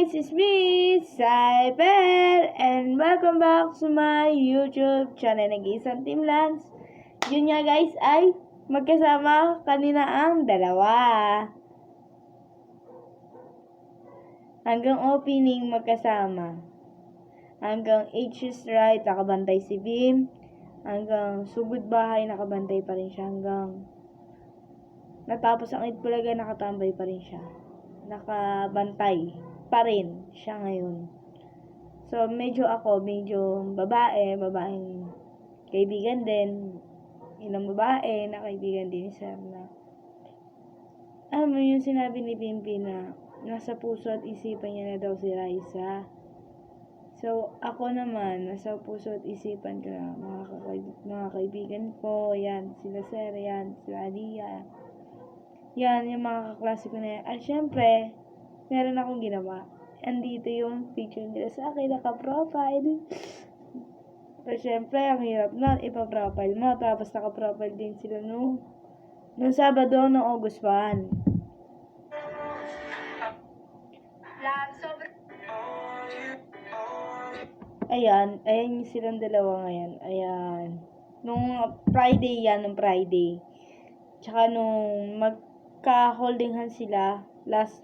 guys, it's me, Cyber, and welcome back to my YouTube channel, Nag-iisang Team Lance. Yun nga guys ay magkasama kanina ang dalawa. Hanggang opening magkasama. Hanggang H's Right, nakabantay si Bim. Hanggang Sugod Bahay, nakabantay pa rin siya. Hanggang natapos ang Itbulaga, nakatambay pa rin siya. Nakabantay pa rin siya ngayon. So, medyo babaeng kaibigan din. Ilang babae na kaibigan din siya na alam mo yung sinabi ni Pimpi na nasa puso at isipan niya na daw si Raisa. So, ako naman, nasa puso at isipan ko na mga kaibigan ko, yan, sila Sir, yan, sila Alia. Yan, yung mga kaklase ko na yan. At syempre, meron akong ginawa. Andito yung picture nila sa akin, naka-profile. Pero syempre, ang hirap nun, ipa-profile mo. Tapos naka-profile din sila nung Sabado, noong August 1. Ayan yung silang dalawa ngayon. Ayan. Nung Friday. Tsaka nung magka-holding hands sila, last